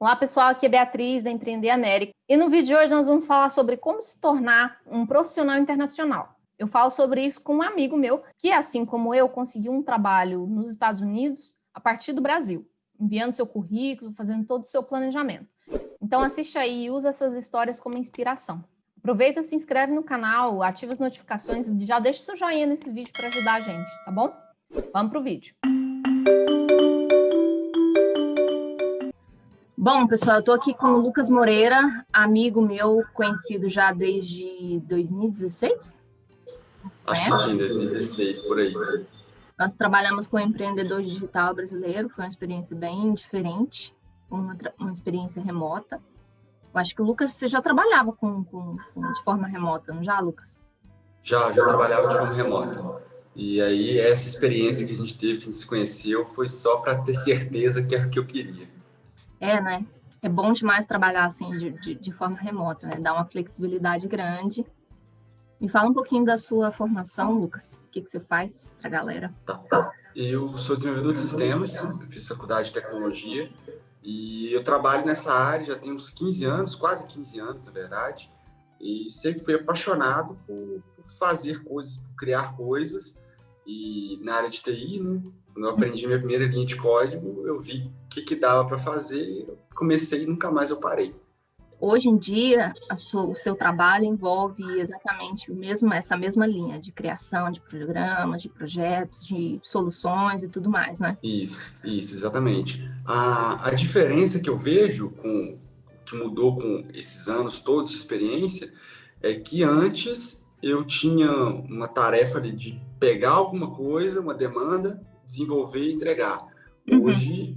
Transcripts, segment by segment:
Olá pessoal, aqui é Beatriz da Empreender América e no vídeo de hoje nós vamos falar sobre como se tornar um profissional internacional. Eu falo sobre isso com um amigo meu que, assim como eu, conseguiu um trabalho nos Estados Unidos a partir do Brasil, enviando seu currículo, fazendo todo o seu planejamento. Então assiste aí e usa essas histórias como inspiração. Aproveita, se inscreve no canal, ativa as notificações e já deixa seu joinha nesse vídeo para ajudar a gente, tá bom? Vamos pro vídeo. Bom, pessoal, eu estou aqui com o Lucas Moreira, amigo meu, conhecido já desde 2016? Acho que sim, 2016, por aí. Nós trabalhamos com um empreendedor digital brasileiro, foi uma experiência bem diferente, uma experiência remota. Eu acho que o Lucas, você já trabalhava de forma remota, não já, Lucas? Já trabalhava de forma remota. E aí, essa experiência que a gente teve, que a gente se conheceu, foi só para ter certeza que era o que eu queria. Né? É bom demais trabalhar assim de forma remota, né? Dá uma flexibilidade grande. Me fala um pouquinho da sua formação, Lucas. O que você faz para a galera? Tá. Eu sou desenvolvedor de sistemas, fiz faculdade de tecnologia e eu trabalho nessa área já tem uns 15 anos, quase 15 anos, na verdade. E sempre fui apaixonado por fazer coisas, por criar coisas. E na área de TI, né? Quando eu aprendi minha primeira linha de código, eu vi o que dava para fazer e eu comecei e nunca mais eu parei. Hoje em dia, o seu trabalho envolve exatamente essa mesma linha de criação de programas, de projetos, de soluções e tudo mais, né? Isso, exatamente. A diferença que eu vejo que mudou com esses anos todos de experiência é que antes eu tinha uma tarefa ali de pegar alguma coisa, uma demanda, desenvolver e entregar. Hoje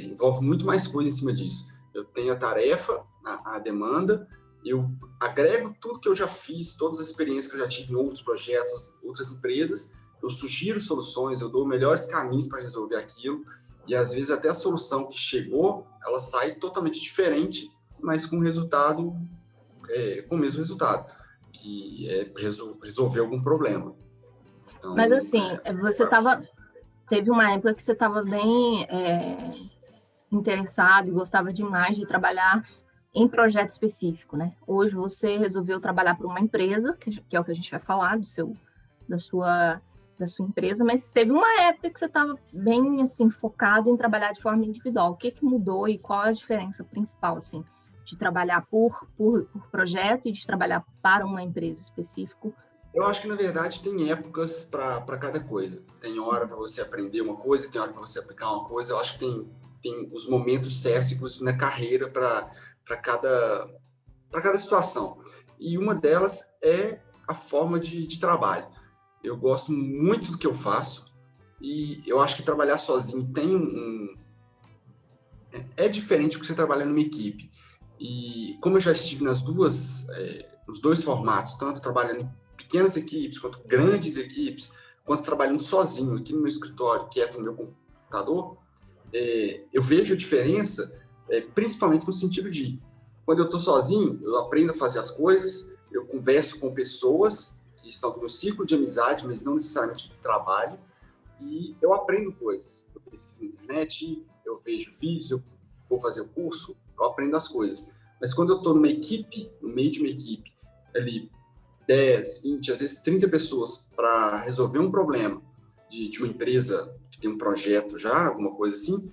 envolve muito mais coisa em cima disso. Eu tenho a tarefa, a demanda, eu agrego tudo que eu já fiz, todas as experiências que eu já tive em outros projetos, outras empresas, eu sugiro soluções, eu dou melhores caminhos para resolver aquilo, e às vezes até a solução que chegou, ela sai totalmente diferente, mas com resultado, com o mesmo resultado, que é resolver algum problema. Então, mas assim, teve uma época que você estava bem interessado e gostava demais de trabalhar em projeto específico, né? Hoje você resolveu trabalhar para uma empresa, que é o que a gente vai falar da sua empresa, mas teve uma época que você estava bem assim focado em trabalhar de forma individual. O que mudou e qual a diferença principal assim de trabalhar por projeto e de trabalhar para uma empresa específica? Eu acho que, na verdade, tem épocas para cada coisa. Tem hora para você aprender uma coisa, tem hora para você aplicar uma coisa. Eu acho que tem os momentos certos, inclusive na carreira, para cada situação. E uma delas é a forma de trabalho. Eu gosto muito do que eu faços e eu acho que trabalhar sozinho é diferente do que você trabalhar numa equipe. E como eu já estive nos dois formatos, tanto trabalhando em pequenas equipes, quanto grandes equipes, quanto trabalhando sozinho aqui no meu escritório, quieto no meu computador, eu vejo a diferença, principalmente no sentido de, quando eu estou sozinho, eu aprendo a fazer as coisas, eu converso com pessoas que estão no meu ciclo de amizade, mas não necessariamente de trabalho, e eu aprendo coisas. Eu pesquiso na internet, eu vejo vídeos, eu vou fazer o curso, eu aprendo as coisas. Mas quando eu estou numa equipe, no meio de uma equipe, ali 10, 20, às vezes 30 pessoas para resolver um problema de uma empresa que tem um projeto já, alguma coisa assim,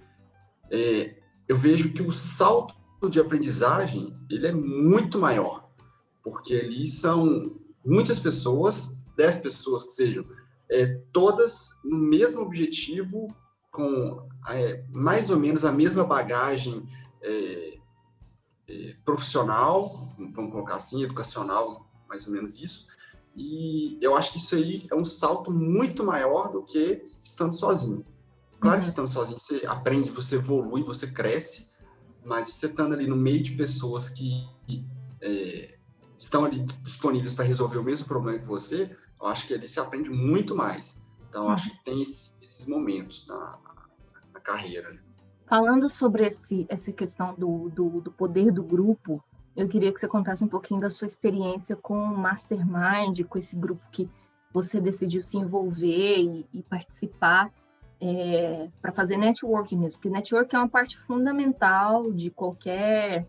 eu vejo que o salto de aprendizagem ele é muito maior, porque ali são muitas pessoas, 10 pessoas que sejam, todas no mesmo objetivo, com mais ou menos a mesma bagagem profissional, vamos colocar assim, educacional, mais ou menos isso. E eu acho que isso aí é um salto muito maior do que estando sozinho. Claro que estando sozinho você aprende, você evolui, você cresce, mas você estando ali no meio de pessoas que estão ali disponíveis para resolver o mesmo problema que você, eu acho que ali se aprende muito mais. Então, eu acho que tem esses momentos na carreira. Né? Falando sobre essa questão do poder do grupo, eu queria que você contasse um pouquinho da sua experiência com o Mastermind, com esse grupo que você decidiu se envolver e participar. para fazer networking mesmo, porque networking é uma parte fundamental de qualquer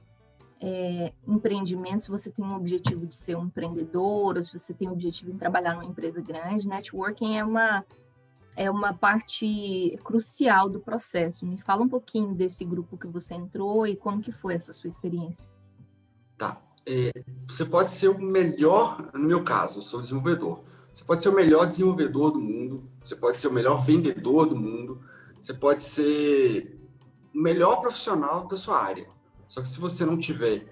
empreendimento. Se você tem um objetivo de ser um empreendedor, ou se você tem um objetivo em trabalhar numa empresa grande, networking é uma parte crucial do processo. Me fala um pouquinho desse grupo que você entrou e como que foi essa sua experiência. Tá. Você pode ser o melhor, no meu caso, eu sou desenvolvedor. Você pode ser o melhor desenvolvedor do mundo, você pode ser o melhor vendedor do mundo, você pode ser o melhor profissional da sua área. Só que se você não tiver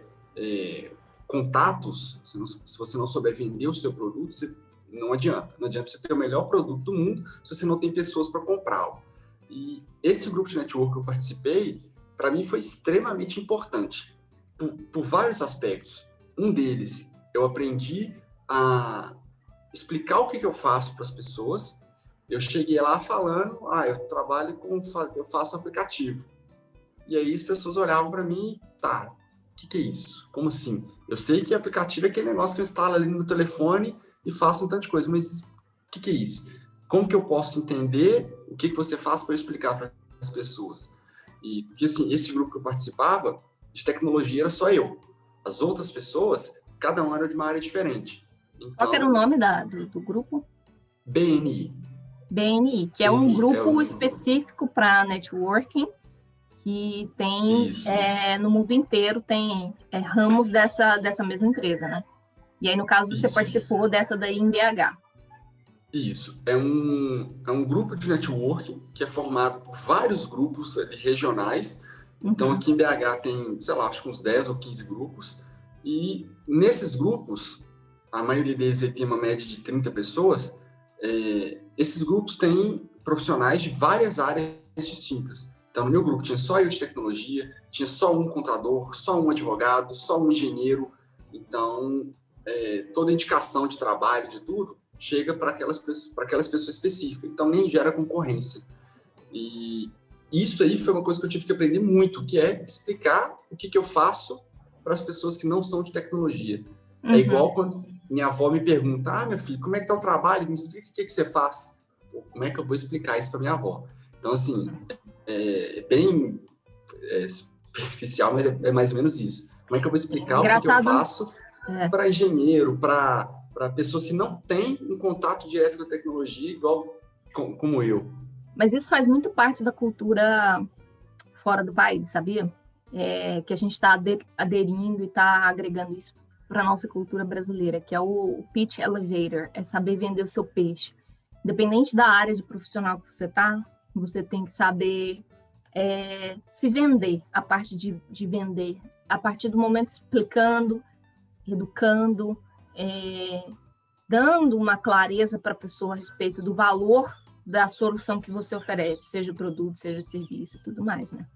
contatos, se você não souber vender o seu produto, não adianta. Não adianta você ter o melhor produto do mundo se você não tem pessoas para comprá-lo. E esse grupo de network que eu participei, para mim foi extremamente importante, por vários aspectos. Um deles, eu aprendi a explicar o que eu faço para as pessoas. Eu cheguei lá falando, eu faço aplicativo. E aí as pessoas olhavam para mim, tá, o que é isso? Como assim? Eu sei que aplicativo é aquele negócio que eu instalo ali no telefone e faço um tanto de coisa, mas o que é isso? Como que eu posso entender o que você faz para eu explicar para as pessoas? Porque assim, esse grupo que eu participava, de tecnologia era só eu. As outras pessoas, cada um era de uma área diferente. Então, qual era o nome do grupo? BNI. BNI, que é um grupo específico para networking, que tem, no mundo inteiro, tem ramos dessa mesma empresa, né? E aí, no caso, você participou dessa daí em BH. Isso. É um grupo de networking que é formado por vários grupos regionais. Então, aqui em BH tem, sei lá, acho que uns 10 ou 15 grupos. E nesses grupos, a maioria deles tem uma média de 30 pessoas. Esses grupos têm profissionais de várias áreas distintas. Então, no meu grupo tinha só eu de tecnologia, tinha só um contador, só um advogado, só um engenheiro. Então, toda indicação de trabalho, de tudo, chega para aquelas pessoas específicas. Então, nem gera concorrência. E isso aí foi uma coisa que eu tive que aprender muito, que é explicar o que eu faço para as pessoas que não são de tecnologia. É igual quando minha avó me pergunta, meu filho, como é que tá o trabalho? Me explica o que você faz. Como é que eu vou explicar isso para minha avó? Então, assim, bem superficial, mas é mais ou menos isso. Como é que eu vou explicar o que eu faço para engenheiro, para pessoas que não têm um contato direto com a tecnologia, igual como eu? Mas isso faz muito parte da cultura fora do país, sabia? Que a gente está aderindo e está agregando isso para a nossa cultura brasileira, que é o pitch elevator, é saber vender o seu peixe. Independente da área de profissional que você está, você tem que saber se vender, a parte de vender, a partir do momento explicando, educando, dando uma clareza para a pessoa a respeito do valor da solução que você oferece, seja o produto, seja o serviço e tudo mais, né?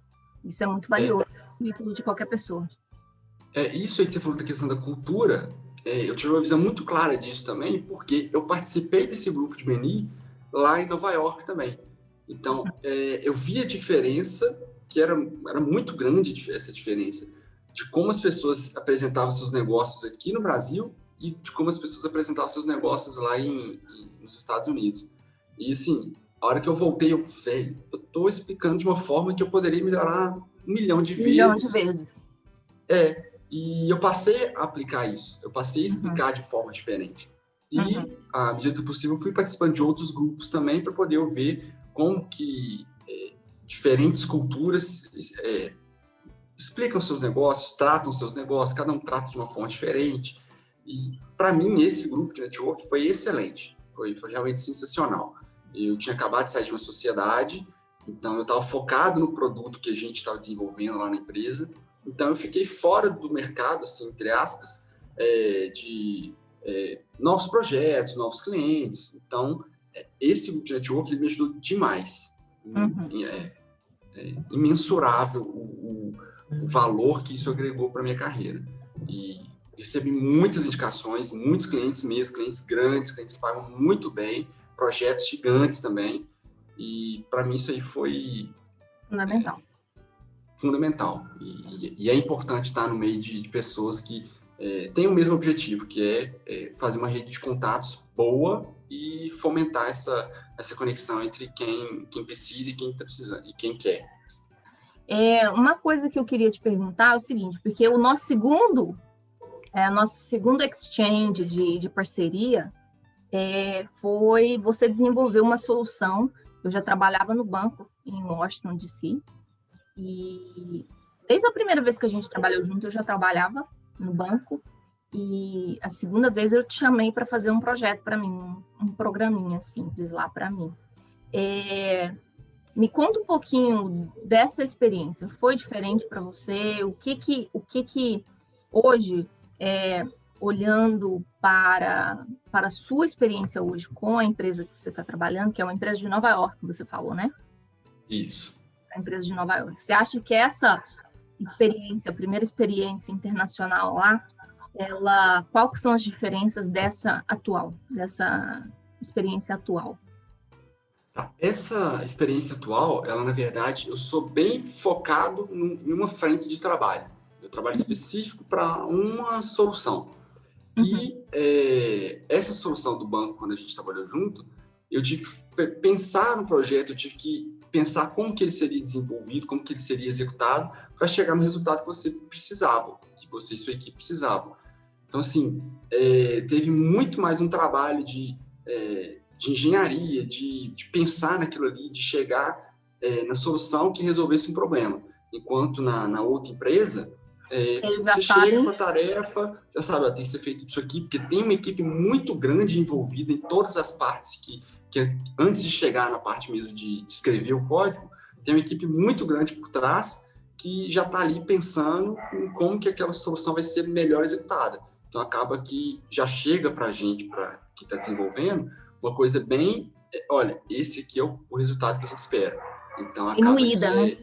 Isso é muito valioso no currículo de qualquer pessoa. Isso aí que você falou da questão da cultura, eu tive uma visão muito clara disso também, porque eu participei desse grupo de BNI lá em Nova York também. Então, eu vi a diferença, que era muito grande essa diferença, de como as pessoas apresentavam seus negócios aqui no Brasil e de como as pessoas apresentavam seus negócios lá nos Estados Unidos. E assim, a hora que eu voltei, eu tô explicando de uma forma que eu poderia melhorar 1 milhão de vezes. 1 milhão de vezes. E eu passei a aplicar isso, eu passei a explicar de forma diferente. E, à medida do possível, fui participando de outros grupos também para poder ver como que diferentes culturas explicam seus negócios, tratam seus negócios, cada um trata de uma forma diferente. E, para mim, esse grupo de network foi excelente, foi realmente sensacional. Eu tinha acabado de sair de uma sociedade, então eu estava focado no produto que a gente estava desenvolvendo lá na empresa. Então, eu fiquei fora do mercado, assim, entre aspas, de novos projetos, novos clientes. Então, esse grupo de network ele me ajudou demais. Imensurável o valor que isso agregou para a minha carreira. E recebi muitas indicações, muitos clientes mesmo, clientes grandes, clientes que pagam muito bem, projetos gigantes também. E, para mim, isso aí foi fundamental. E é importante estar no meio de pessoas que têm o mesmo objetivo, que é fazer uma rede de contatos boa e fomentar essa conexão entre quem precisa e quem está precisando, e quem quer. Uma coisa que eu queria te perguntar é o seguinte, porque o nosso segundo exchange de parceria foi você desenvolver uma solução. Eu já trabalhava no banco em Washington, D.C., e desde a primeira vez que a gente trabalhou junto, eu já trabalhava no banco, e a segunda vez eu te chamei para fazer um projeto para mim, um programinha simples lá para mim. Me conta um pouquinho dessa experiência. Foi diferente para você? O que hoje, olhando para a sua experiência hoje com a empresa que você está trabalhando, que é uma empresa de Nova York, que você falou, né? Isso. A empresa de Nova York. Você acha que essa experiência, a primeira experiência internacional lá, qual que são as diferenças dessa experiência atual? Tá. Essa experiência atual, ela, na verdade, eu sou bem focado em uma frente de trabalho. Eu trabalho específico para uma solução. E essa solução do banco, quando a gente trabalhou junto, eu tive que pensar no projeto, eu tive que pensar como que ele seria desenvolvido, como que ele seria executado, para chegar no resultado que você precisava, que você e sua equipe precisavam. Então, assim, teve muito mais um trabalho de engenharia, de pensar naquilo ali, de chegar na solução que resolvesse um problema. Enquanto na outra empresa, você chega com a tarefa, já sabe, ela tem que ser feita por sua equipe, porque tem uma equipe muito grande envolvida em todas as partes que antes de chegar na parte mesmo de escrever o código, tem uma equipe muito grande por trás que já está ali pensando em como que aquela solução vai ser melhor executada. Então, acaba que já chega para a gente, para quem está desenvolvendo, uma coisa bem, olha, esse aqui é o resultado que a gente espera. Então, acaba Inuída, né?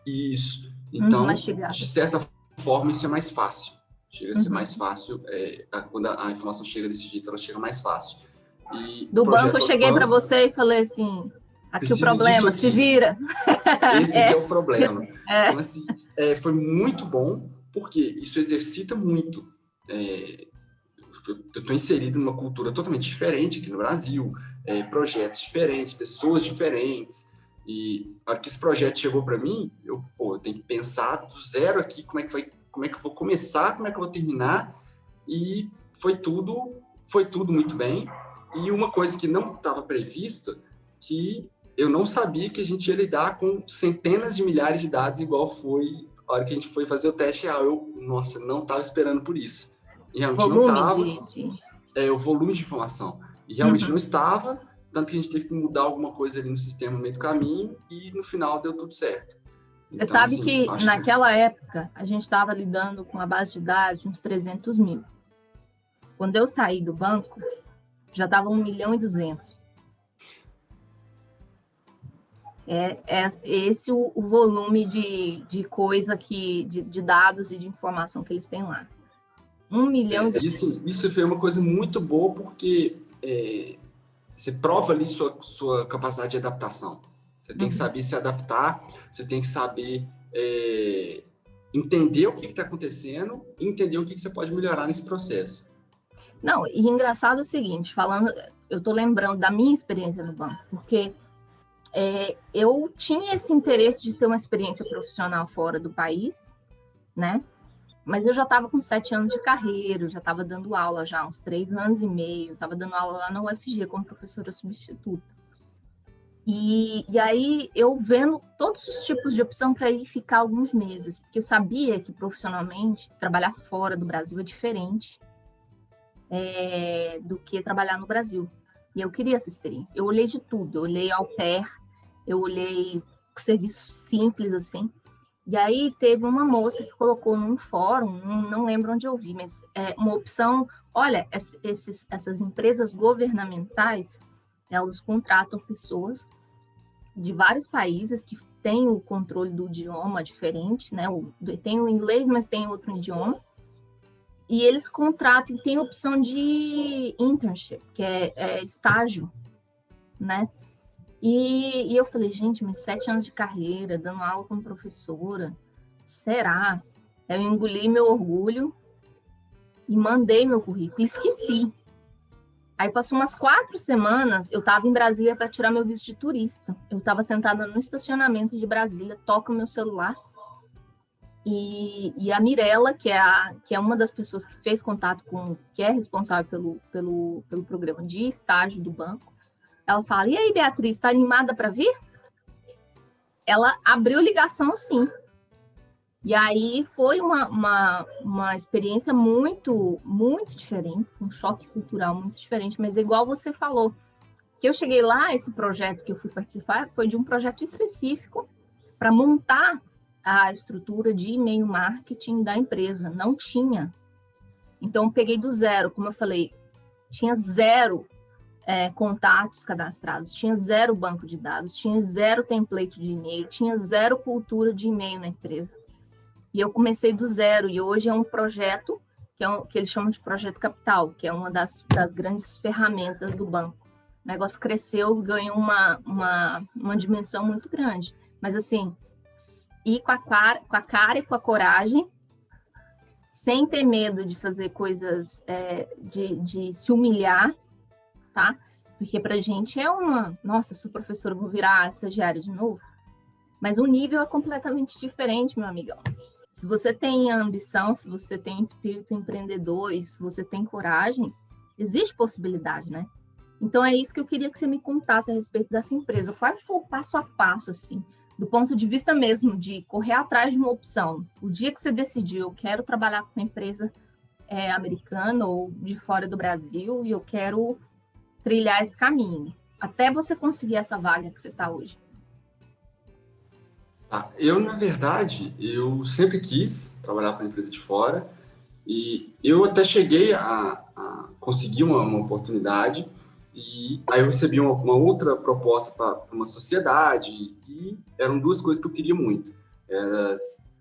Isso. Então, mastigado. De certa forma, isso é mais fácil. Chega a ser mais fácil, quando a informação chega desse jeito, ela chega mais fácil. E do banco, eu cheguei para você e falei assim, aqui o problema, se vira. Esse aqui é o problema. Então, assim, foi muito bom, porque isso exercita muito. Eu estou inserido numa cultura totalmente diferente aqui no Brasil, projetos diferentes, pessoas diferentes, e a hora que esse projeto chegou para mim, eu tenho que pensar do zero aqui, como é que eu vou começar, como é que eu vou terminar, e foi tudo muito bem. E uma coisa que não estava prevista, que eu não sabia que a gente ia lidar com centenas de milhares de dados, igual foi a hora que a gente foi fazer o teste real. Nossa, não estava esperando por isso. E realmente não estava. O volume de informação. E realmente não estava, tanto que a gente teve que mudar alguma coisa ali no sistema no meio do caminho, e no final deu tudo certo. Então, você sabe que naquela época a gente estava lidando com uma base de dados de uns 300 mil. Quando eu saí do banco, já estava 1.200.000. Esse o volume de coisa de dados e de informação que eles têm lá. 1 milhão de... Isso foi uma coisa muito boa, porque você prova ali sua capacidade de adaptação. Você tem que saber se adaptar, você tem que saber entender o que está acontecendo e entender o que você pode melhorar nesse processo. Não, e engraçado é o seguinte, eu estou lembrando da minha experiência no banco, porque eu tinha esse interesse de ter uma experiência profissional fora do país, né? Mas eu já estava com 7 anos de carreira, eu já estava dando aula já há uns 3 anos e meio, estava dando aula lá na UFG como professora substituta. E aí eu vendo todos os tipos de opção para ir ficar alguns meses, porque eu sabia que profissionalmente trabalhar fora do Brasil é diferente do que trabalhar no Brasil. E eu queria essa experiência. Eu olhei de tudo, eu olhei au pair, eu olhei serviços simples assim. E aí teve uma moça que colocou num fórum, não lembro onde eu vi, mas uma opção, olha, essas empresas governamentais, elas contratam pessoas de vários países que têm o controle do idioma diferente, né? Tem o inglês, mas tem outro idioma. E eles contratam, e tem a opção de internship, que é estágio, né? E eu falei, gente, mas 7 anos de carreira, dando aula como professora, será? Eu engoli meu orgulho e mandei meu currículo, esqueci. Aí passou umas 4 semanas, eu estava em Brasília para tirar meu visto de turista. Eu estava sentada no estacionamento de Brasília, toca o meu celular, e a Mirella, que é uma das pessoas que fez contato que é responsável pelo programa de estágio do banco, ela fala: e aí, Beatriz, está animada para vir? Ela abriu ligação, sim. E aí foi uma experiência muito, muito diferente, um choque cultural muito diferente, mas igual você falou, que eu cheguei lá, esse projeto que eu fui participar foi de um projeto específico para montar a estrutura de e-mail marketing da empresa. Não tinha. Então, eu peguei do zero, como eu falei, tinha zero contatos cadastrados, tinha zero banco de dados, tinha zero template de e-mail, tinha zero cultura de e-mail na empresa. E eu comecei do zero, e hoje é um projeto que eles chamam de Projeto Capital, que é uma das grandes ferramentas do banco. O negócio cresceu e ganhou uma dimensão muito grande. Mas, assim, ir com a cara e com a coragem, sem ter medo de fazer coisas, de se humilhar, tá? Porque pra gente nossa, eu sou professora, vou virar estagiária de novo. Mas o nível é completamente diferente, meu amigão. Se você tem ambição, se você tem espírito empreendedor e se você tem coragem, existe possibilidade, né? Então, é isso que eu queria que você me contasse a respeito dessa empresa. Qual foi o passo a passo, assim, do ponto de vista mesmo de correr atrás de uma opção? O dia que você decidiu, eu quero trabalhar com uma empresa americana ou de fora do Brasil e eu quero trilhar esse caminho, até você conseguir essa vaga que você está hoje. Eu, na verdade, eu sempre quis trabalhar para uma empresa de fora e eu até cheguei a conseguir uma oportunidade e aí eu recebi uma outra proposta para uma sociedade e eram duas coisas que eu queria muito. Era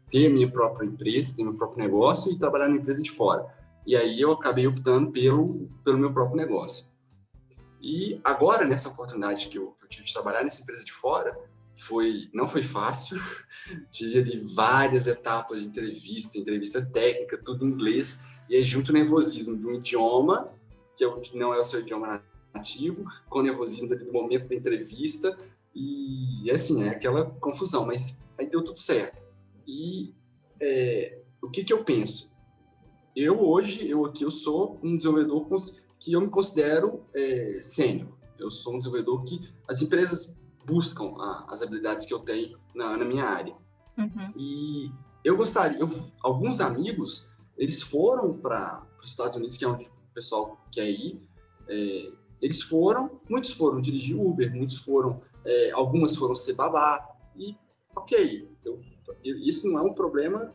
ter minha própria empresa, ter meu próprio negócio e trabalhar numa empresa de fora. E aí eu acabei optando pelo meu próprio negócio. E agora, nessa oportunidade que eu tive de trabalhar nessa empresa de fora, não foi fácil, tive várias etapas de entrevista técnica, tudo em inglês, e aí junto o nervosismo do idioma, que não é o seu idioma nativo, com o nervosismo ali do momento da entrevista, e assim, é aquela confusão, mas aí deu tudo certo. E o que eu penso? Eu sou um desenvolvedor que eu me considero sênior. Eu sou um desenvolvedor que as empresas buscam as habilidades que eu tenho na minha área. Uhum. E eu gostaria... alguns amigos, eles foram para os Estados Unidos, que é onde o pessoal quer ir. Muitos foram dirigir Uber, algumas foram ser babá. E, ok, isso não é um problema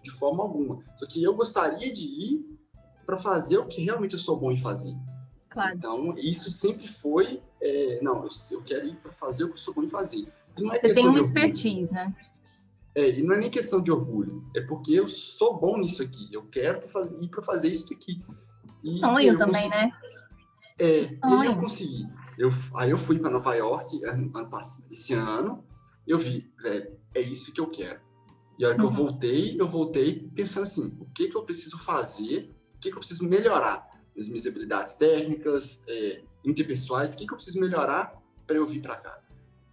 de forma alguma. Só que eu gostaria de ir para fazer o que realmente eu sou bom em fazer. Claro. Então, isso sempre foi... eu quero ir para fazer o que eu sou bom em fazer. E não é Você tem uma expertise, né? E não é nem questão de orgulho. É porque eu sou bom nisso aqui. Eu quero ir para fazer isso aqui. Sonho também, né? E aí eu consegui. Aí eu fui para Nova York esse ano. Eu vi, velho, é isso que eu quero. E a hora que eu voltei pensando assim, o que eu preciso fazer, o que eu preciso melhorar nas minhas habilidades técnicas, interpessoais, o que eu preciso melhorar para eu vir para cá.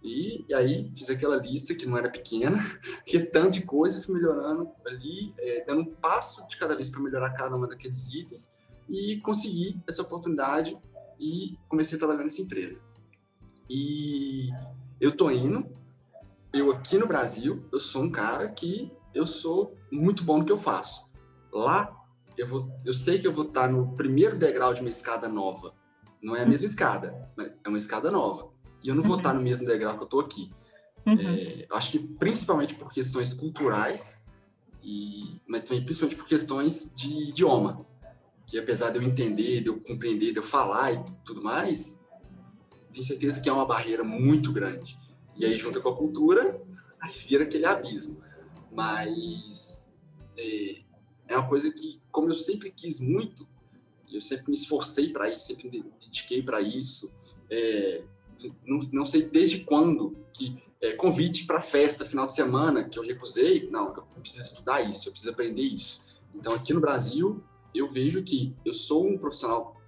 E aí fiz aquela lista que não era pequena, que é tanto de coisa, fui melhorando ali, dando um passo de cada vez para melhorar cada um daqueles itens e consegui essa oportunidade e comecei a trabalhar nessa empresa. E eu tô indo, eu aqui no Brasil, eu sou um cara que eu sou muito bom no que eu faço. Lá, eu sei que eu vou estar no primeiro degrau de uma escada nova. Não é a mesma escada, mas é uma escada nova. E eu não vou estar no mesmo degrau que eu estou aqui. Eu acho que principalmente por questões culturais, mas também principalmente por questões de idioma. Que apesar de eu entender, de eu compreender, de eu falar e tudo mais, tenho certeza que é uma barreira muito grande. E aí, junto com a cultura, aí vira aquele abismo. Mas é uma coisa que, como eu sempre quis muito, eu sempre me esforcei para isso, sempre me dediquei para isso. Não sei desde quando que convite para festa final de semana que eu recusei. Não, eu preciso estudar isso, eu preciso aprender isso. Então, aqui no Brasil, eu vejo que eu sou um profissional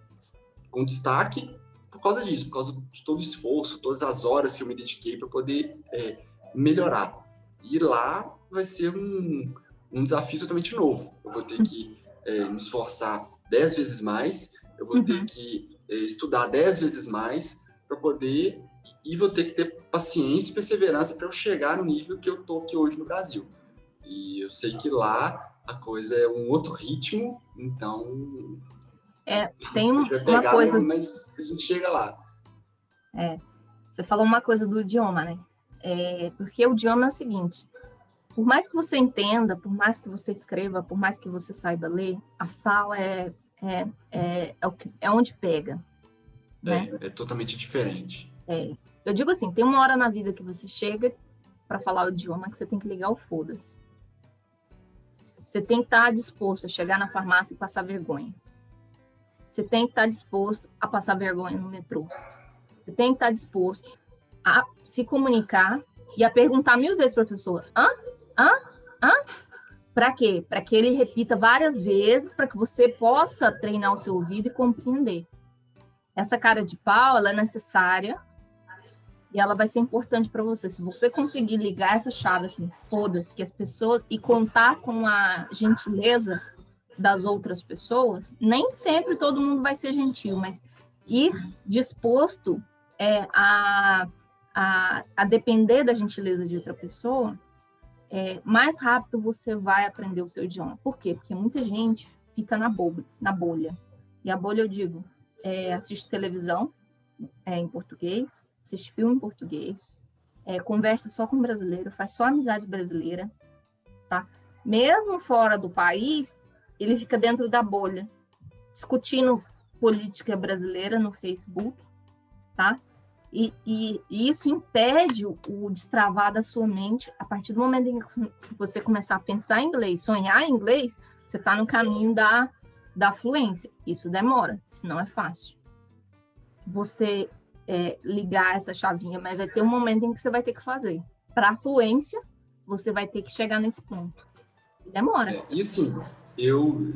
com destaque por causa disso, por causa de todo o esforço, todas as horas que eu me dediquei para poder melhorar. E lá vai ser um desafio totalmente novo. Eu vou ter que me esforçar 10 vezes mais, eu vou ter que estudar 10 vezes mais para poder, e vou ter que ter paciência e perseverança para eu chegar no nível que eu estou aqui hoje no Brasil. E eu sei que lá a coisa é um outro ritmo, então tem a gente vai uma pegar, coisa... mas a gente chega lá. Você falou uma coisa do idioma, né? Porque o idioma é o seguinte: por mais que você entenda, por mais que você escreva, por mais que você saiba ler, a fala é onde pega, né? É totalmente diferente. Eu digo assim, tem uma hora na vida que você chega para falar o idioma que você tem que ligar o foda-se. Você tem que estar disposto a chegar na farmácia e passar vergonha. Você tem que estar disposto a passar vergonha no metrô. Você tem que estar disposto a se comunicar e a perguntar 1000 vezes para a pessoa: Para quê? Para que ele repita várias vezes, para que você possa treinar o seu ouvido e compreender. Essa cara de pau, ela é necessária e ela vai ser importante para você. Se você conseguir ligar essa chave, assim, foda-se, que as pessoas, e contar com a gentileza das outras pessoas, nem sempre todo mundo vai ser gentil, mas ir disposto a depender da gentileza de outra pessoa, mais rápido você vai aprender o seu idioma. Por quê? Porque muita gente fica na bolha. E a bolha, eu digo, assiste televisão em português, assiste filme em português, conversa só com brasileiro, faz só amizade brasileira, tá? Mesmo fora do país, ele fica dentro da bolha, discutindo política brasileira no Facebook, tá? E isso impede o destravar da sua mente. A partir do momento em que você começar a pensar em inglês, sonhar em inglês, você está no caminho da fluência. Isso demora, isso não é fácil. Você ligar essa chavinha, mas vai ter um momento em que você vai ter que fazer. Para a fluência, você vai ter que chegar nesse ponto. Demora. E assim, igual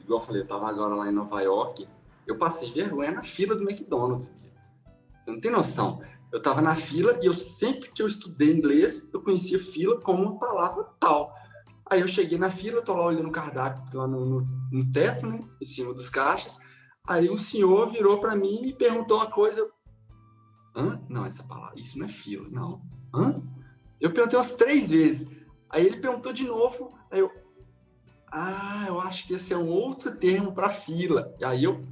eu falei, eu estava agora lá em Nova York, eu passei vergonha na fila do McDonald's. Você não tem noção. Eu estava na fila e sempre que eu estudei inglês, eu conhecia fila como uma palavra tal. Aí eu cheguei na fila, tô lá olhando o cardápio lá no teto, né, em cima dos caixas. Aí o senhor virou para mim e me perguntou uma coisa. Não, essa palavra, isso não é fila, não. Eu perguntei umas 3 vezes. Aí ele perguntou de novo, aí eu acho que esse é um outro termo para fila. E aí eu,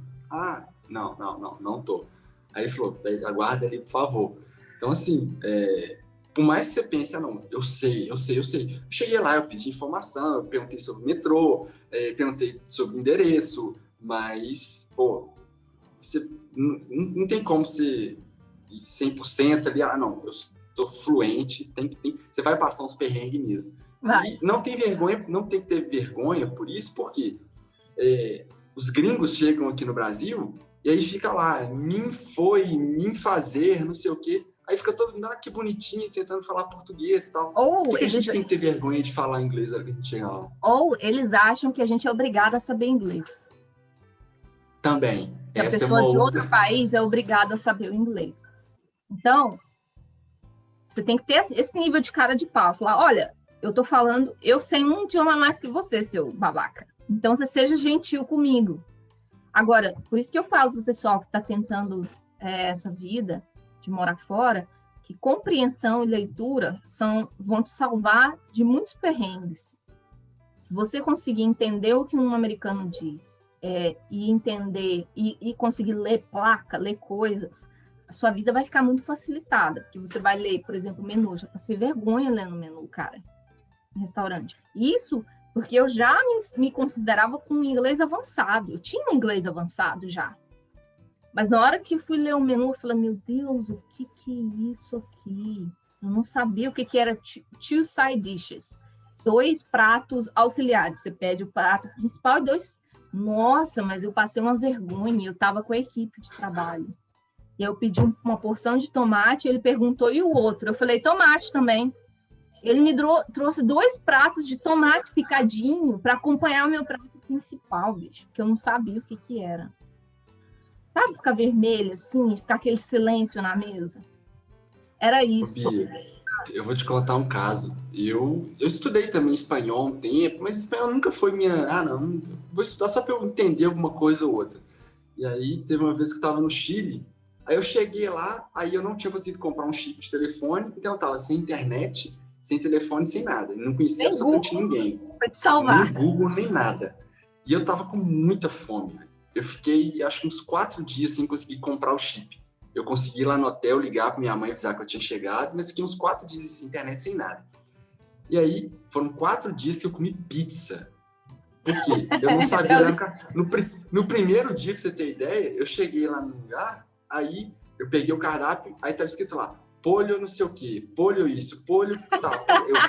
não tô. Aí ele falou, aguarda ali, por favor. Então, assim, por mais que você pense, não, eu sei. Eu cheguei lá, eu pedi informação, eu perguntei sobre o metrô, perguntei sobre o endereço, mas, você, não tem como você ir 100% ali, não, eu sou fluente, você vai passar uns perrengues mesmo. Vai. E não tem que ter vergonha por isso, porque os gringos chegam aqui no Brasil e aí fica lá, mim fazer, não sei o quê. Aí fica todo mundo, que bonitinho, tentando falar português e tal. Por que a gente tem que ter vergonha de falar inglês na hora que a gente chega lá? Ou eles acham que a gente é obrigado a saber inglês. Também. Que a pessoa de outro país é obrigada a saber o inglês. Então, você tem que ter esse nível de cara de pau. Falar, olha, eu tô falando, eu sei um idioma mais que você, seu babaca. Então, você seja gentil comigo. Agora, por isso que eu falo pro pessoal que está tentando essa vida de morar fora, que compreensão e leitura vão te salvar de muitos perrengues. Se você conseguir entender o que um americano diz, e entender, e conseguir ler placa, ler coisas, a sua vida vai ficar muito facilitada, porque você vai ler, por exemplo, o menu. Já passei vergonha lendo o menu, cara, em restaurante. Isso porque eu já me considerava com um inglês avançado. Eu tinha um inglês avançado já. Mas na hora que fui ler o menu, eu falei, meu Deus, o que é isso aqui? Eu não sabia o que era two side dishes. 2 pratos auxiliares. Você pede o prato principal e 2... Nossa, mas eu passei uma vergonha. Eu estava com a equipe de trabalho. E eu pedi uma porção de tomate, ele perguntou, e o outro? Eu falei, tomate também. Ele me trouxe 2 pratos de tomate picadinho para acompanhar o meu prato principal, bicho, que eu não sabia o que era. Sabe ficar vermelho, assim, ficar aquele silêncio na mesa? Era isso. Bia, eu vou te contar um caso. Eu estudei também espanhol um tempo, mas espanhol nunca foi minha. Ah, não, vou estudar só para eu entender alguma coisa ou outra. E aí teve uma vez que eu estava no Chile, aí eu cheguei lá, aí eu não tinha conseguido comprar um chip de telefone, então eu estava sem internet, sem telefone, sem nada. Eu não conhecia Nem absolutamente Google ninguém. para te salvar. Nem Google, nem nada. E eu tava com muita fome. Eu fiquei, acho que uns 4 dias sem conseguir comprar o chip. Eu consegui ir lá no hotel, ligar para minha mãe, avisar que eu tinha chegado, mas fiquei uns 4 dias sem internet, sem nada. E aí, foram 4 dias que eu comi pizza. Por quê? Eu não sabia olhar no primeiro dia, pra você ter ideia, eu cheguei lá no lugar, aí eu peguei o cardápio, aí tava escrito lá, polho não sei o quê, polho isso, polho tal.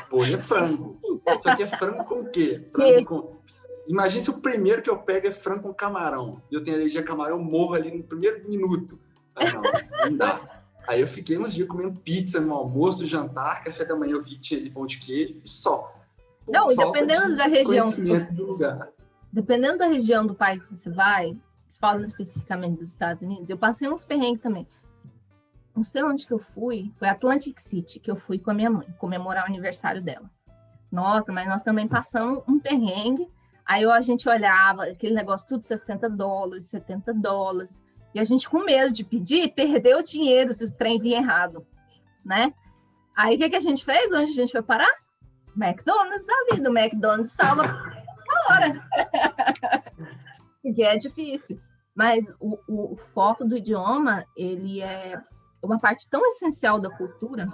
Polho é frango. Só que é frango com o quê? Frango com... Imagina se o primeiro que eu pego é frango com camarão. E eu tenho alergia a camarão, eu morro ali no primeiro minuto. Aí não dá. Aí eu fiquei uns dias comendo pizza no almoço, jantar, café da manhã eu vi que tinha ali pão de queijo e só. Não, e dependendo da região do lugar. Dependendo da região do país que você vai, falando especificamente dos Estados Unidos, eu passei uns perrengues também. Não sei onde que eu fui, foi Atlantic City, que eu fui com a minha mãe, comemorar o aniversário dela. Nossa, mas nós também passamos um perrengue, aí a gente olhava, aquele negócio tudo $60, $70, e a gente com medo de pedir, perdeu o dinheiro se o trem vinha errado, né? Aí o que a gente fez? Onde a gente foi parar? McDonald's da vida, o McDonald's salva na hora. Porque é difícil. Mas o foco do idioma, ele é uma parte tão essencial da cultura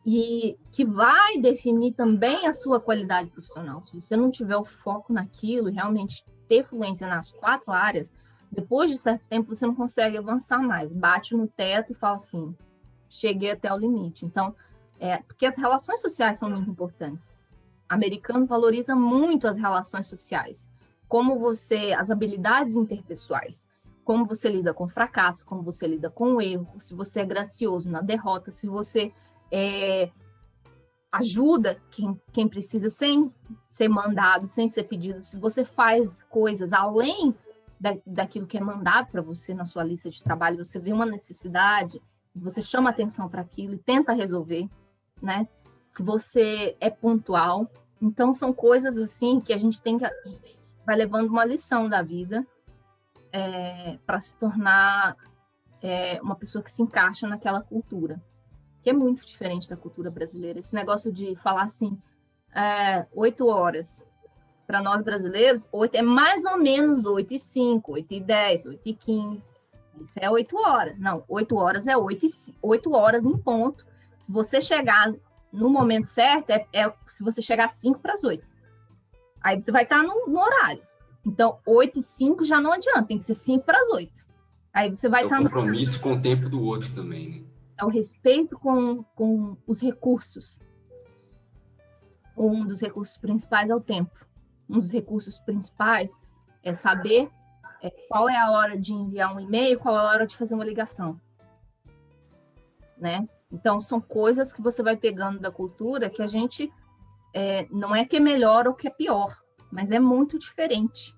e que vai definir também a sua qualidade profissional. Se você não tiver o foco naquilo e realmente ter fluência nas 4 áreas, depois de certo tempo você não consegue avançar mais. Bate no teto e fala assim, cheguei até o limite. Então, porque as relações sociais são muito importantes. O americano valoriza muito as relações sociais, as habilidades interpessoais, como você lida com fracasso, como você lida com o erro, se você é gracioso na derrota, se você ajuda quem precisa sem ser mandado, sem ser pedido, se você faz coisas além daquilo que é mandado para você na sua lista de trabalho, você vê uma necessidade, você chama atenção para aquilo e tenta resolver, né? Se você é pontual. Então, são coisas assim que a gente vai levando uma lição da vida para se tornar uma pessoa que se encaixa naquela cultura, que é muito diferente da cultura brasileira. Esse negócio de falar assim, 8 horas, para nós brasileiros, 8 é mais ou menos 8h05, 8h10, 8h15. Isso é 8 horas. Não, 8 horas é 8 horas em ponto. Se você chegar no momento certo, se você chegar às 7:55. Aí você vai estar no horário. Então, 8h05 já não adianta, tem que ser 7:55. Aí você vai estar no compromisso com o tempo do outro também, né? É o respeito com os recursos. Um dos recursos principais é o tempo. Um dos recursos principais é saber qual é a hora de enviar um e-mail, qual é a hora de fazer uma ligação, né? Então, são coisas que você vai pegando da cultura que a gente não é que é melhor ou que é pior, mas é muito diferente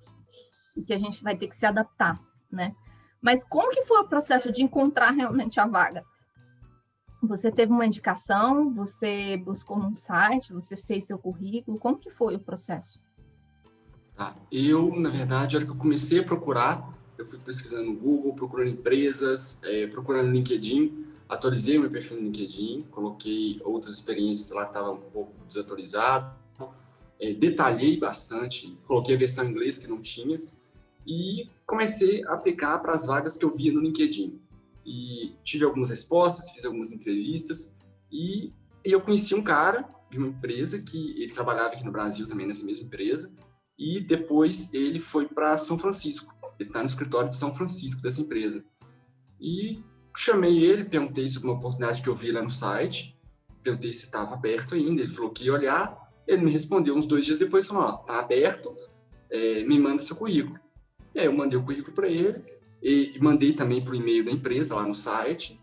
e que a gente vai ter que se adaptar, né? Mas como que foi o processo de encontrar realmente a vaga? Você teve uma indicação, você buscou num site, você fez seu currículo, como que foi o processo? Eu, na verdade, a hora que eu comecei a procurar, eu fui pesquisando no Google, procurando empresas, procurando no LinkedIn, atualizei meu perfil no LinkedIn, coloquei outras experiências lá que estavam um pouco desatualizado, detalhei bastante, coloquei a versão em inglês que não tinha e comecei a aplicar para as vagas que eu via no LinkedIn. E tive algumas respostas, fiz algumas entrevistas e eu conheci um cara de uma empresa que ele trabalhava aqui no Brasil também nessa mesma empresa e depois ele foi para São Francisco. Ele está no escritório de São Francisco dessa empresa. E chamei ele, perguntei sobre uma oportunidade que eu vi lá no site, perguntei se estava aberto ainda, ele falou que ia olhar, ele me respondeu uns 2 dias depois, falou, tá aberto, me manda seu currículo. E aí eu mandei o currículo para ele, e mandei também para o e-mail da empresa lá no site,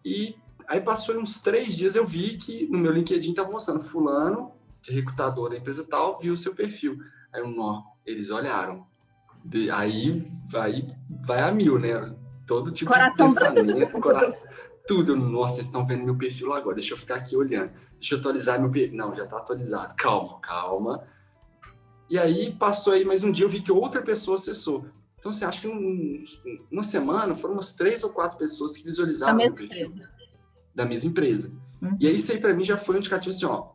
e aí passou uns 3 dias, eu vi que no meu LinkedIn estava mostrando fulano, de recrutador da empresa tal, viu o seu perfil. Aí eles olharam. Aí vai a mil, né? Todo tipo Coração de pensamento, coração, tudo. Nossa, vocês estão vendo meu perfil lá agora, deixa eu ficar aqui olhando. Deixa eu atualizar meu perfil. Não, já está atualizado. Calma. E aí, passou aí mais um dia, eu vi que outra pessoa acessou. Então, você acha que uma semana foram umas 3 ou 4 pessoas que visualizaram meu perfil. Da mesma empresa. E aí, isso aí para mim já foi um indicativo assim, ó,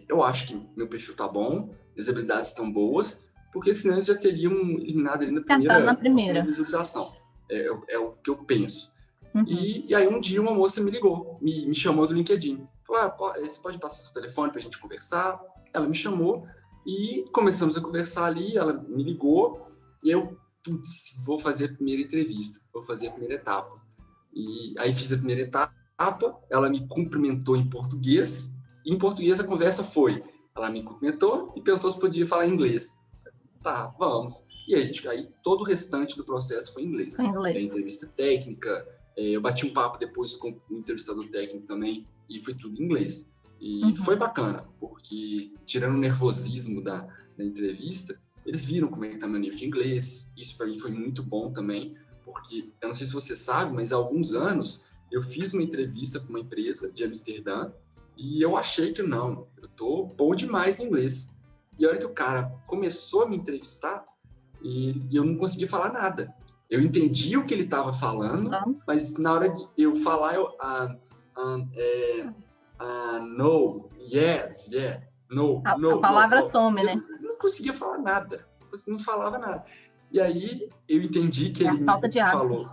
eu acho que meu perfil tá bom, minhas habilidades estão boas, porque senão eles já teriam eliminado ele na primeira visualização. É o que eu penso. E aí um dia uma moça me ligou, me chamou do LinkedIn. Falou, você pode passar seu telefone pra gente conversar? Ela me chamou e começamos a conversar ali, ela me ligou e eu, vou fazer a primeira entrevista, vou fazer a primeira etapa. E aí fiz a primeira etapa, ela me cumprimentou em português, e em português a conversa foi, ela me cumprimentou e perguntou se podia falar inglês. Tá, vamos. E aí todo o restante do processo foi em inglês. Entrevista técnica, eu bati um papo depois com o entrevistador técnico também, e foi tudo em inglês. E foi bacana, porque tirando o nervosismo da entrevista, eles viram como é que tá meu nível de inglês. Isso para mim foi muito bom também, porque eu não sei se você sabe, mas há alguns anos eu fiz uma entrevista com uma empresa de Amsterdã e eu achei que não, eu tô bom demais no inglês. E a hora que o cara começou a me entrevistar, e eu não conseguia falar nada. Eu entendi o que ele estava falando, mas na hora de eu falar, no, yes, yeah, no, a palavra some, né? Eu não conseguia falar nada, não falava nada. E aí eu entendi que ele me falou.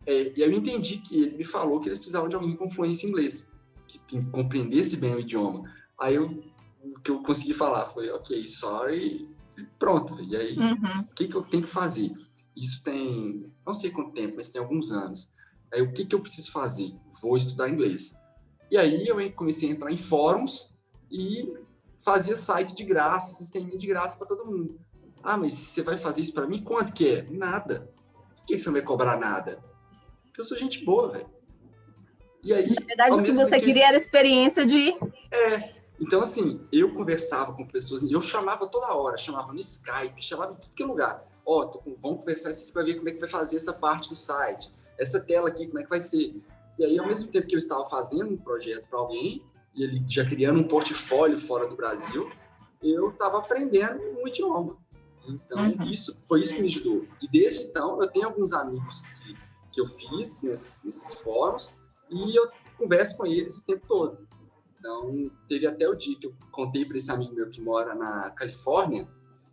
E aí eu entendi que ele me falou que eles precisavam de alguém com fluência em inglês, que compreendesse bem o idioma. Aí o que eu consegui falar foi, ok, sorry, e pronto. E aí, o que eu tenho que fazer? Isso tem, não sei quanto tempo, mas tem alguns anos. Aí o que eu preciso fazer? Vou estudar inglês. E aí eu comecei a entrar em fóruns e fazia site de graça, sisteminha de graça para todo mundo. Ah, mas você vai fazer isso para mim? Quanto que é? Nada. Por que você não vai cobrar nada? Porque eu sou gente boa, velho. E aí, na verdade, o que você queria era a experiência de... Então, assim, eu conversava com pessoas, eu chamava toda hora, chamava no Skype, chamava em tudo que é lugar. Vamos conversar isso aqui para ver como é que vai fazer essa parte do site. Essa tela aqui, como é que vai ser? E aí, ao mesmo tempo que eu estava fazendo um projeto para alguém, e ele já criando um portfólio fora do Brasil, eu estava aprendendo um idioma. Então, foi isso que me ajudou. E desde então, eu tenho alguns amigos que eu fiz nesses fóruns, e eu converso com eles o tempo todo. Então, teve até o dia que eu contei para esse amigo meu que mora na Califórnia,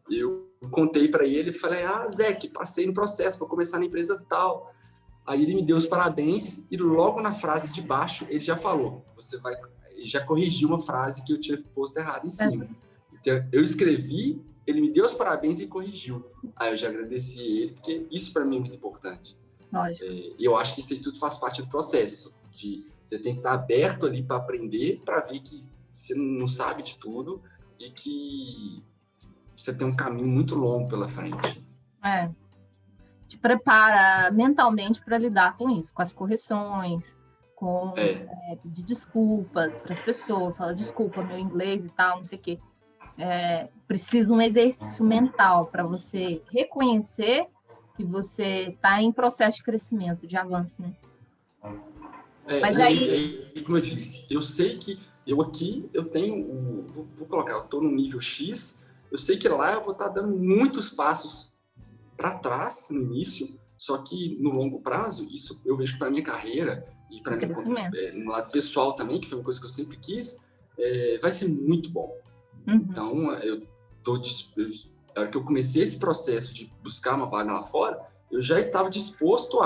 eu contei para ele e falei, Zé, que passei no processo para começar na empresa tal. Aí ele me deu os parabéns e logo na frase de baixo ele já falou, já corrigiu uma frase que eu tinha posto errado em cima. Então, eu escrevi, ele me deu os parabéns e corrigiu. Aí eu já agradeci ele, porque isso para mim é muito importante. Lógico. E eu acho que isso aí tudo faz parte do processo. Você tem que estar aberto ali para aprender, para ver que você não sabe de tudo e que você tem um caminho muito longo pela frente. Te prepara mentalmente para lidar com isso, com as correções, de desculpas para as pessoas. Fala, desculpa, meu inglês e tal, não sei o quê. Precisa um exercício mental para você reconhecer que você está em processo de crescimento, de avanço, né? Mas aí, como eu disse, eu sei que eu tenho, vou colocar, eu estou no nível X, eu sei que lá eu vou estar dando muitos passos para trás no início, só que no longo prazo, isso eu vejo que para minha carreira e para mim, no lado pessoal também, que foi uma coisa que eu sempre quis, vai ser muito bom. Então, na hora que eu comecei esse processo de buscar uma vaga lá fora, eu já estava disposto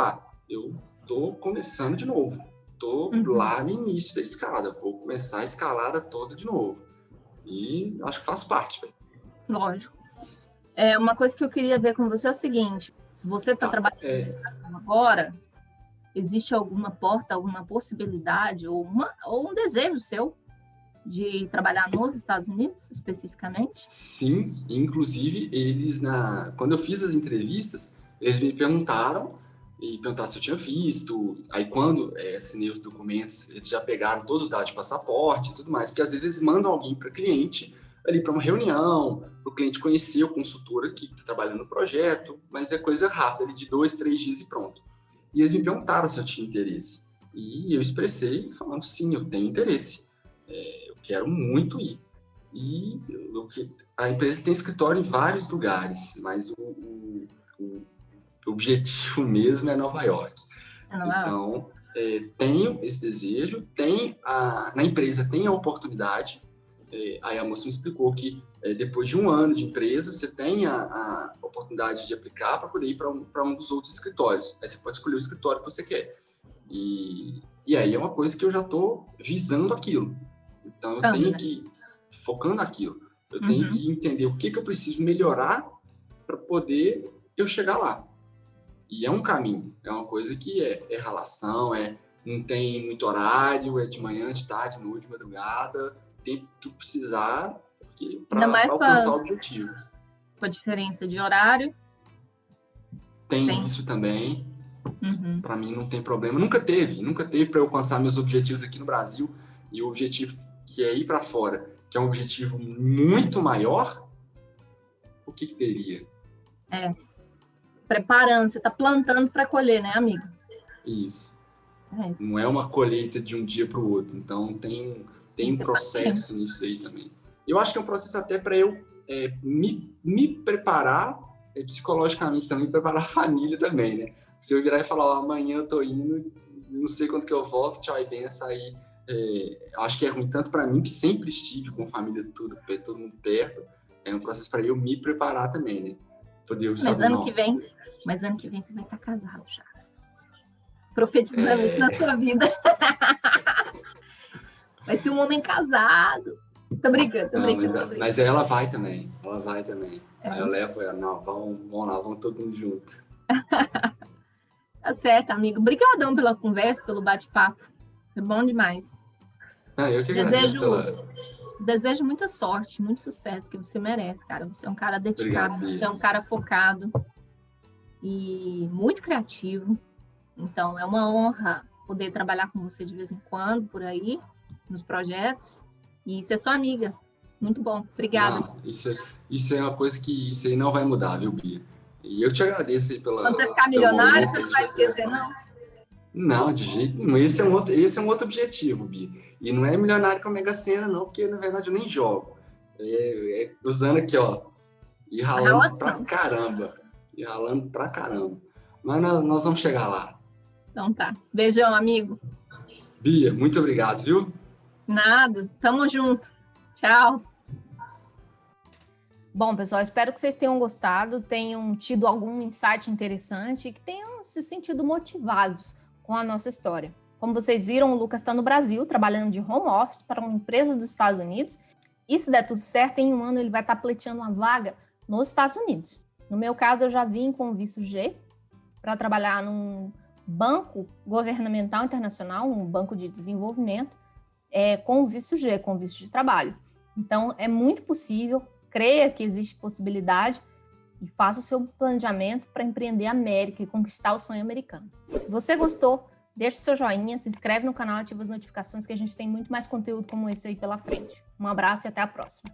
eu estou começando de novo. Estou lá no início da escada, vou começar a escalada toda de novo. E acho que faz parte, velho. Lógico. Uma coisa que eu queria ver com você é o seguinte, se você está trabalhando agora, existe alguma porta, alguma possibilidade ou um desejo seu de trabalhar nos Estados Unidos, especificamente? Sim, inclusive, quando eu fiz as entrevistas, eles me perguntaram se eu tinha visto, aí quando assinei os documentos, eles já pegaram todos os dados de passaporte e tudo mais, porque às vezes eles mandam alguém para cliente, ali para uma reunião, para o cliente conhecer o consultor aqui que está trabalhando no projeto, mas é coisa rápida, ali de 2, 3 dias e pronto. E eles me perguntaram se eu tinha interesse. E eu expressei falando, sim, eu tenho interesse. Eu quero muito ir. E a empresa tem escritório em vários lugares, mas o objetivo mesmo é Nova York. Então, tenho esse desejo, na empresa tem a oportunidade. Aí a moça me explicou que depois de 1 ano de empresa, você tem a oportunidade de aplicar para poder ir para um dos outros escritórios. Aí você pode escolher o escritório que você quer. E aí é uma coisa que eu já estou visando aquilo. Então, eu tenho que, focando aquilo, eu tenho que entender o que eu preciso melhorar para poder eu chegar lá. E é um caminho, é uma coisa que é relação, não tem muito horário, é de manhã, de tarde, noite, de madrugada, tem que precisar para alcançar o objetivo. Com a diferença de horário? Tem isso também. Para mim não tem problema. Nunca teve para eu alcançar meus objetivos aqui no Brasil, e o objetivo que é ir para fora, que é um objetivo muito maior, o que teria? Preparando, você está plantando para colher, né, amigo? Isso. Não é uma colheita de um dia para o outro. Então, tem um processo nisso aí também. Eu acho que é um processo até para eu me preparar psicologicamente também, preparar a família também, né? Se eu virar e falar, amanhã eu tô indo, não sei quando que eu volto, tchau e benção, aí acho que é ruim tanto para mim, que sempre estive com a família todo mundo perto, é um processo para eu me preparar também, né? Mas ano que vem você vai estar casado já. Profetizando isso na sua vida. Vai ser um homem casado. Tô brincando. Mas ela vai também. Aí eu levo ela, vamos lá, vamos todo mundo junto. Tá certo, amigo. Obrigadão pela conversa, pelo bate-papo. Foi bom demais. Eu que agradeço Desejo muita sorte, muito sucesso, que você merece, cara. Você é um cara dedicado, Obrigado, você é um cara focado e muito criativo. Então, é uma honra poder trabalhar com você de vez em quando, por aí, nos projetos, e ser sua amiga. Muito bom. Obrigada. Não, isso é uma coisa que isso aí não vai mudar, viu, Bia? E eu te agradeço aí pela... Quando você ficar milionário, você não vai esquecer, não? Não, de jeito nenhum. Esse é um outro objetivo, Bia. E não é milionário com a Mega Sena, não, porque, na verdade, eu nem jogo. Usando aqui, ó, e ralando pra caramba. Mas nós vamos chegar lá. Então tá. Beijão, amigo. Bia, muito obrigado, viu? Nada. Tamo junto. Tchau. Bom, pessoal, espero que vocês tenham gostado, tenham tido algum insight interessante e que tenham se sentido motivados com a nossa história. Como vocês viram, o Lucas está no Brasil, trabalhando de home office para uma empresa dos Estados Unidos. E se der tudo certo, em 1 ano ele vai estar pleiteando uma vaga nos Estados Unidos. No meu caso, eu já vim com o visto G para trabalhar num banco governamental internacional, um banco de desenvolvimento, com o visto G, com o visto de trabalho. Então, é muito possível, creia que existe possibilidade e faça o seu planejamento para empreender a América e conquistar o sonho americano. Se você gostou, deixa o seu joinha, se inscreve no canal, ativa as notificações que a gente tem muito mais conteúdo como esse aí pela frente. Um abraço e até a próxima.